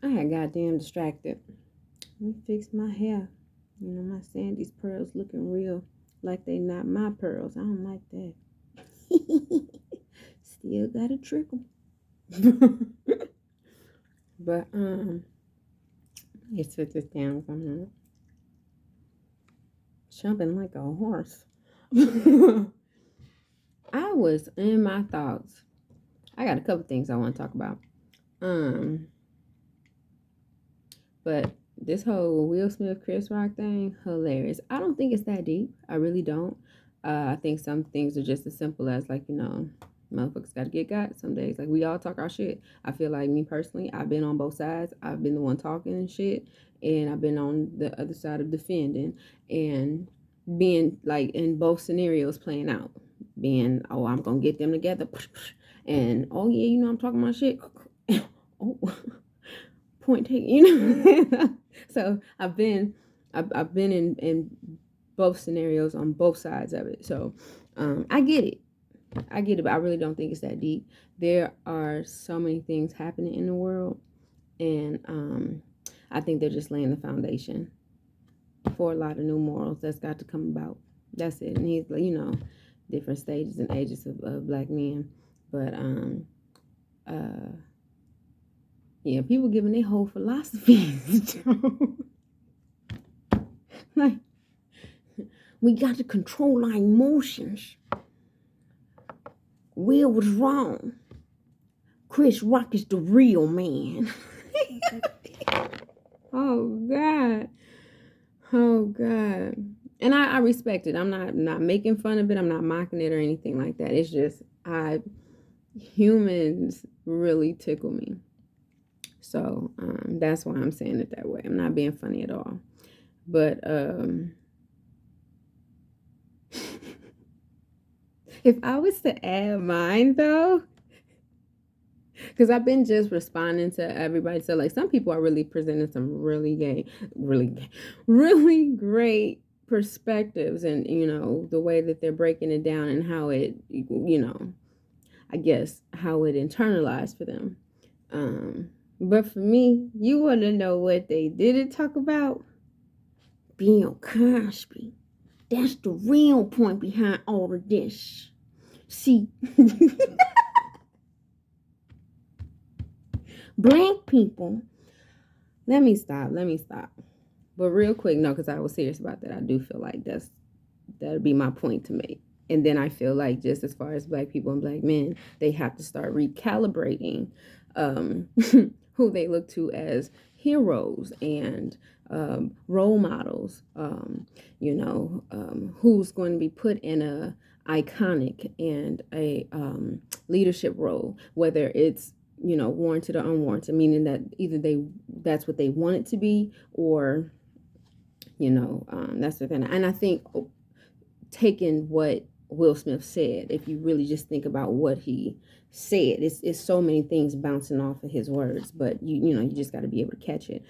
I had goddamn distracted. Let me fix my hair. You know, my Sandy's pearls looking real like they not my pearls. I don't like that. Still gotta trickle. But let's put this down. I'm not jumping like a horse. I was in my thoughts. I got a couple things I want to talk about. But this whole Will Smith Chris Rock thing, hilarious. I don't think it's that deep. I really don't. I think some things are just as simple as like, you know, motherfuckers got to get got some days. Like we all talk our shit. I feel like me personally, I've been on both sides. I've been the one talking and shit, and I've been on the other side of defending and being like in both scenarios playing out. Being, oh, I'm gonna get them together, and oh yeah, you know I'm talking my shit. Oh, point taken, you know. So I've been in both scenarios on both sides of it. So I get it, but I really don't think it's that deep. There are so many things happening in the world, and I think they're just laying the foundation for a lot of new morals that's got to come about. That's it. And he's, you know, different stages and ages of black men, but yeah, people giving their whole philosophies. Like, we got to control our emotions. Will was wrong. Chris Rock is the real man. Oh God. Oh God. And I respect it. I'm not making fun of it. I'm not mocking it or anything like that. It's just humans really tickle me. So that's why I'm saying it that way. I'm not being funny at all. But if I was to add mine though, because I've been just responding to everybody. So like some people are really presenting some really great perspectives, and you know the way that they're breaking it down and how it, you know, I guess how it internalized for them. But for me, you want to know what they didn't talk about? Bill Cosby. That's the real point behind all of this. See, black people. Let me stop. But real quick, no, because I was serious about that. I do feel like that'd be my point to make. And then I feel like just as far as black people and black men, they have to start recalibrating who they look to as heroes and role models. Who's going to be put in a iconic and a leadership role, whether it's, you know, warranted or unwarranted, meaning that either that's what they want it to be, or, you know, that's what kind of, and I think taking what Will Smith said, if you really just think about what he said, it's so many things bouncing off of his words, but you know, you just got to be able to catch it.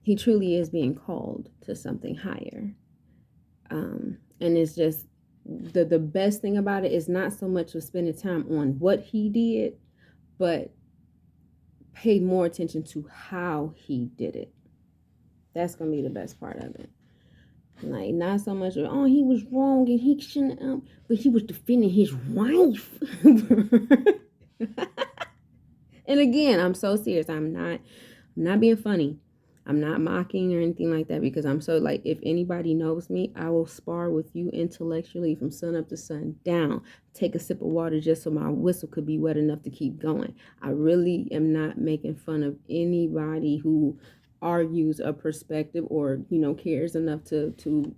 He truly is being called to something higher. And it's just the best thing about it is not so much of spending time on what he did, but pay more attention to how he did it. That's going to be the best part of it. Like, not so much, oh, he was wrong and he shouldn't, but he was defending his wife. And again, I'm so serious. I'm not being funny. I'm not mocking or anything like that, because I'm so, like, if anybody knows me, I will spar with you intellectually from sun up to sundown. Take a sip of water just so my whistle could be wet enough to keep going. I really am not making fun of anybody who argues a perspective or, you know, cares enough to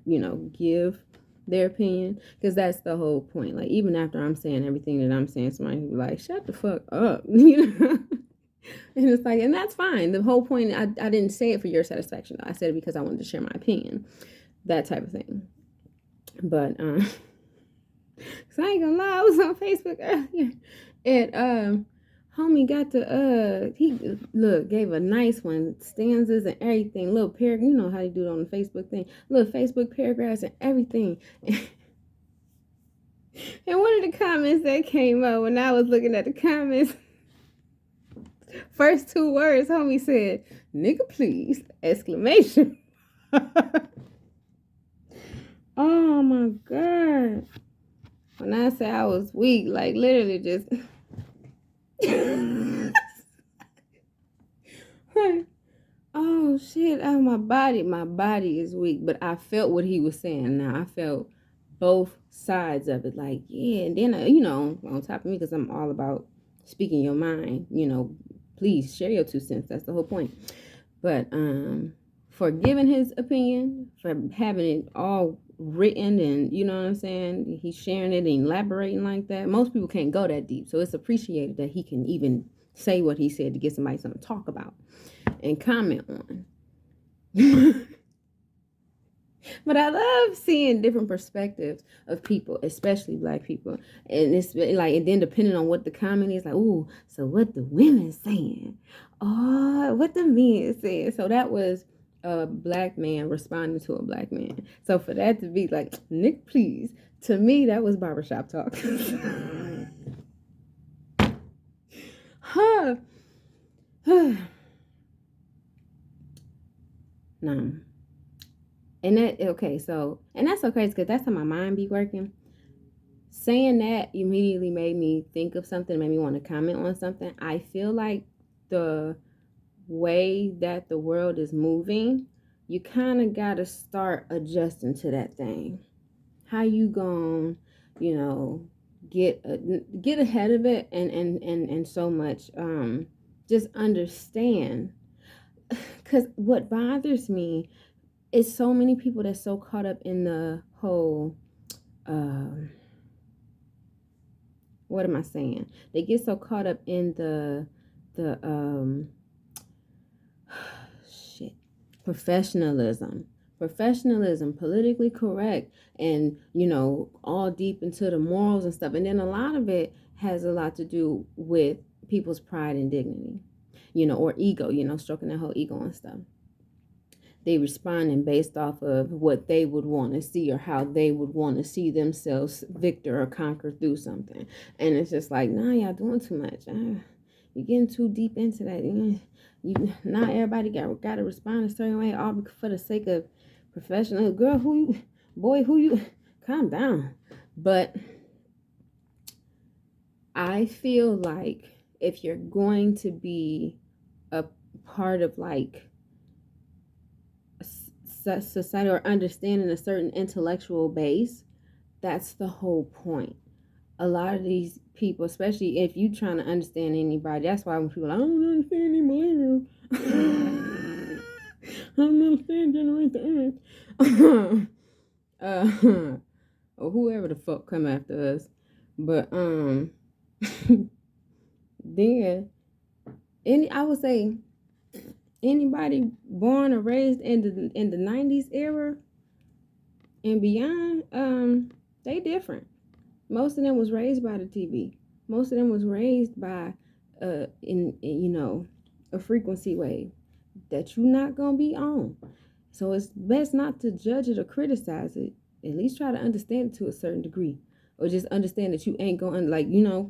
you know, give their opinion, because that's the whole point. Like, even after I'm saying everything that I'm saying, somebody will be like, shut the fuck up. You know. And it's like, and that's fine. The whole point, I didn't say it for your satisfaction. I said it because I wanted to share my opinion, that type of thing. But so I ain't gonna lie, I was on Facebook earlier, and homie got to he gave a nice one, stanzas and everything, little paragraph. You know how they do it on the Facebook thing, little Facebook paragraphs and everything. And one of the comments that came up when I was looking at the comments, First two words, homie said, "Nigga, please!" Exclamation. Oh my God. When I say I was weak, like literally just oh shit, oh my body is weak. But I felt what he was saying. Now I felt both sides of it. Like, yeah, and then on top of me, because I'm all about speaking your mind, please share your 2 cents. That's the whole point. But for giving his opinion, for having it all written, and you know what I'm saying, he's sharing it and elaborating like that. Most people can't go that deep, so it's appreciated that he can even say what he said to get somebody something to talk about and comment on. But I love seeing different perspectives of people, especially black people. And it's like, and then depending on what the comment is, like, ooh, so what the women saying? Oh, what the men saying? So that was a black man responding to a black man. So for that to be like, Nick, please, to me, that was barbershop talk. Huh. No. And that, okay, so, and that's so crazy because that's how my mind be working. Saying that immediately made me think of something, made me want to comment on something. I feel like the way that the world is moving, you kind of got to start adjusting to that thing. How you going, get ahead of it and so much just understand. Because what bothers me is so many people that's so caught up in the whole what am I saying? They get so caught up in the shit, professionalism, politically correct, and all deep into the morals and stuff. And then a lot of it has a lot to do with people's pride and dignity, or ego, stroking that whole ego and stuff. They responding based off of what they would want to see or how they would want to see themselves victor or conquer through something. And it's just like, nah, y'all doing too much. You're getting too deep into that. Not everybody got to respond a certain way all for the sake of professional. Girl, who you, calm down. But I feel like if you're going to be a part of like society or understanding a certain intellectual base, that's the whole point. A lot of these people, especially if you trying to understand anybody, that's why when people are like, I don't understand any millennials. I don't understand Generation Earth. Or whoever the fuck come after us. But then I would say anybody born or raised in the 90s era and beyond, they different. Most of them was raised by the TV. Most of them was raised by in a frequency wave that you're not gonna be on. So it's best not to judge it or criticize it. At least try to understand it to a certain degree, or just understand that you ain't gonna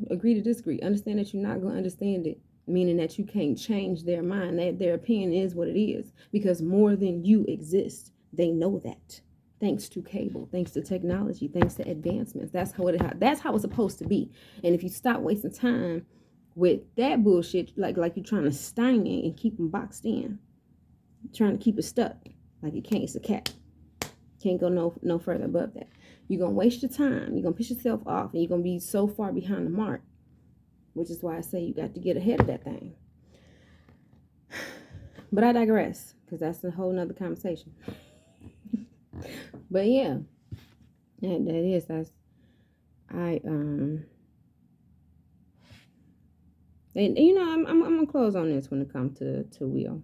agree to disagree. Understand that you're not gonna understand it, meaning that you can't change their mind. That their opinion is what it is, because more than you exist. They know that. Thanks to cable, thanks to technology, thanks to advancements. That's how it's supposed to be. And if you stop wasting time with that bullshit, like you're trying to stymie and keep them boxed in, trying to keep it stuck, like it can't. It's a cat. Can't go no further above that. You're gonna waste your time. You're gonna piss yourself off, and you're gonna be so far behind the mark. Which is why I say you got to get ahead of that thing. But I digress, because that's a whole nother conversation. But yeah, that's and I'm gonna close on this when it comes to Will.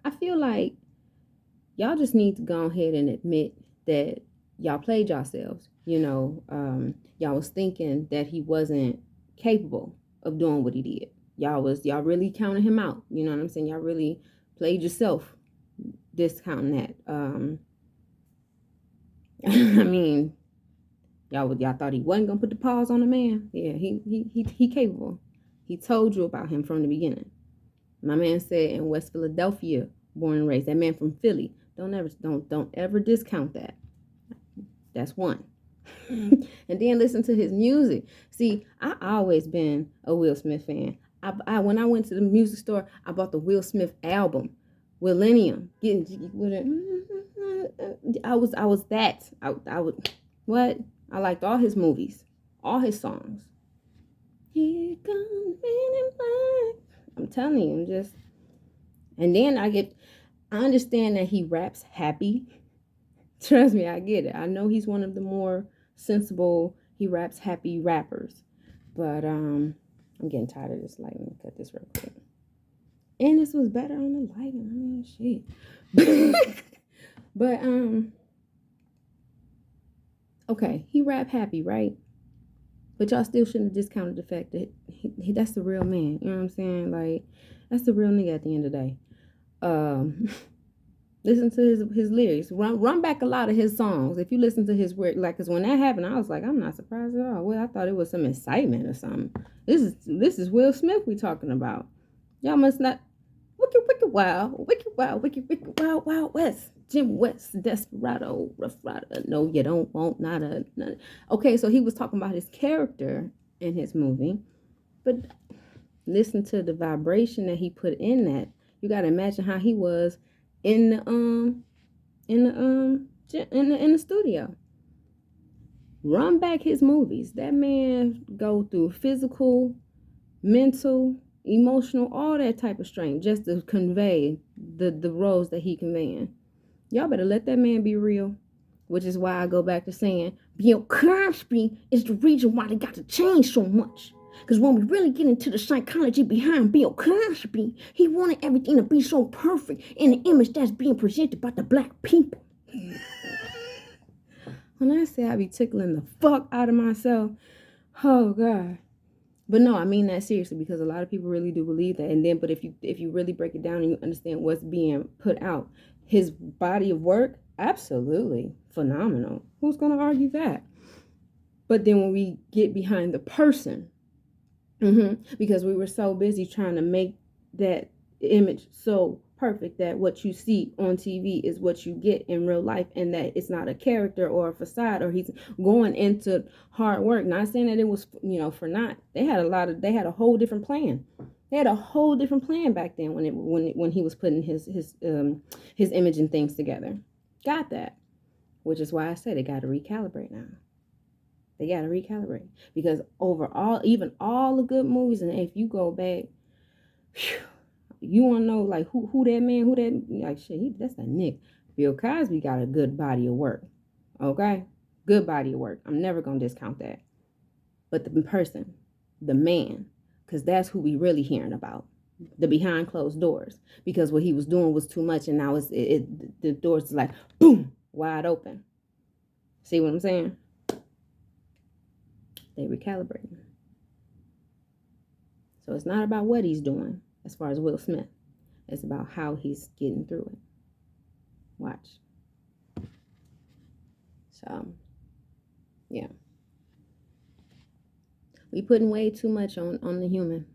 I feel like y'all just need to go ahead and admit that y'all played yourselves. Y'all was thinking that he wasn't capable of doing what he did. Y'all really counting him out. You know what I'm saying? Y'all really played yourself discounting that. I mean, y'all thought he wasn't gonna put the paws on the man. Yeah, he capable. He told you about him from the beginning. My man said in West Philadelphia, born and raised. That man from Philly. Don't ever discount that. That's one. And then listen to his music. See, I always been a Will Smith fan. When I went to the music store, I bought the Will Smith album, Millennium. Getting jiggy with it. I was that. I would what? I liked all his movies, all his songs. Here comes Men in Black. I'm telling you, I'm just. And then I understand that he raps happy. Trust me, I get it. I know he's one of the more sensible, he raps happy rappers. But I'm getting tired of this lighting. Cut this real quick. And this was better on the lighting. I mean, shit. But okay, he rap happy, right? But y'all still shouldn't have discounted the fact that that's the real man. You know what I'm saying? Like, that's the real nigga at the end of the day. Listen to his lyrics. Run back a lot of his songs. If you listen to his work, like, cause when that happened, I was like, I'm not surprised at all. Well, I thought it was some excitement or something. This is Will Smith we talking about. Y'all must not. Wicked wild west. Jim West, Desperado, Rough Rider. No, you don't want nada. Okay, so he was talking about his character in his movie, but listen to the vibration that he put in that. You got to imagine how he was in the studio. Run back his movies. That man go through physical, mental, emotional, all that type of strain just to convey the roles that he conveying. Y'all better let that man be real. Which is why I go back to saying Bill Cosby is the reason why they got to change so much. Because when we really get into the psychology behind Bill Cosby, he wanted everything to be so perfect in the image that's being presented by the black people. When I say I be tickling the fuck out of myself, oh God. But no, I mean that seriously, because a lot of people really do believe that. And then, but if you really break it down and you understand what's being put out, his body of work, absolutely phenomenal. Who's going to argue that? But then when we get behind the person, because we were so busy trying to make that image so perfect that what you see on TV is what you get in real life, and that it's not a character or a facade, or he's going into hard work. Not saying that it was, for not. They had a whole different plan. They had a whole different plan back then when he was putting his image and things together. Got that. Which is why I said they got to recalibrate now. They got to recalibrate, because overall, even all the good movies, and if you go back, you want to know like who that man, like shit, that's a Nick. Bill Cosby got a good body of work. Okay, good body of work. I'm never gonna discount that. But the person, the man, because that's who we really hearing about. The behind closed doors, because what he was doing was too much, and now the doors is like boom, wide open. See what I'm saying? They recalibrating. So it's not about what he's doing as far as Will Smith. It's about how he's getting through it. Watch. So, yeah. We putting way too much on the human.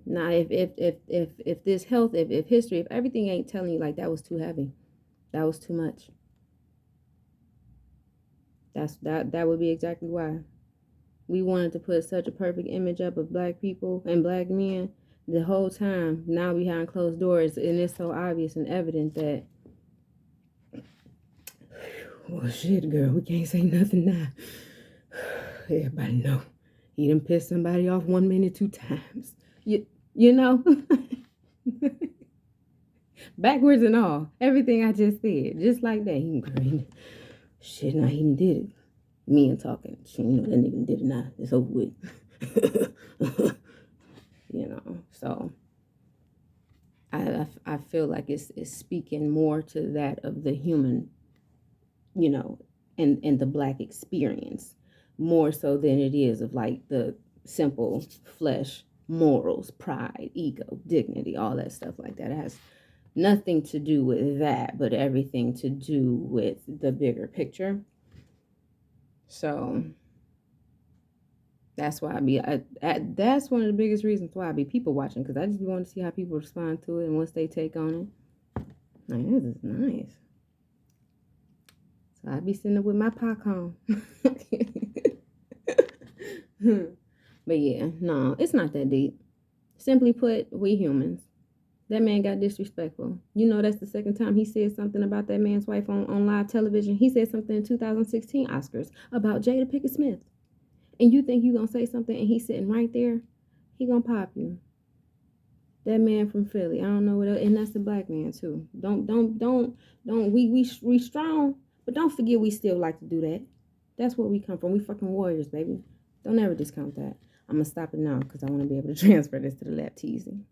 Now, if this health, if history, if everything ain't telling you like that was too heavy, that was too much. That would be exactly why. We wanted to put such a perfect image up of black people and black men the whole time, now behind closed doors, and it's so obvious and evident that, well, shit, girl, we can't say nothing now. Everybody know he done pissed somebody off 1 minute 2 times. You know? Backwards and all. Everything I just said. Just like that. He great. Shit, now he did it. Me and talking. That nigga did it now. It's over with. So I feel like it's speaking more to that of the human, and the black experience, more so than it is of like the simple flesh, morals, pride, ego, dignity, all that stuff like that. It has nothing to do with that, but everything to do with the bigger picture. So That's why that's one of the biggest reasons why I be people watching, because I just want to see how people respond to it and what's they take on it. Like, this is nice. So I be sitting there with my popcorn. But yeah, no, it's not that deep. Simply put, we humans. That man got disrespectful. You know, that's the second time he said something about that man's wife on live television. He said something in 2016 Oscars about Jada Pinkett Smith. And you think you gonna say something and he's sitting right there? He gonna pop you. That man from Philly. I don't know what else, and that's a black man too. Don't. We strong, but don't forget we still like to do that. That's where we come from. We fucking warriors, baby. Don't ever discount that. I'm gonna stop it now because I want to be able to transfer this to the lap teasing.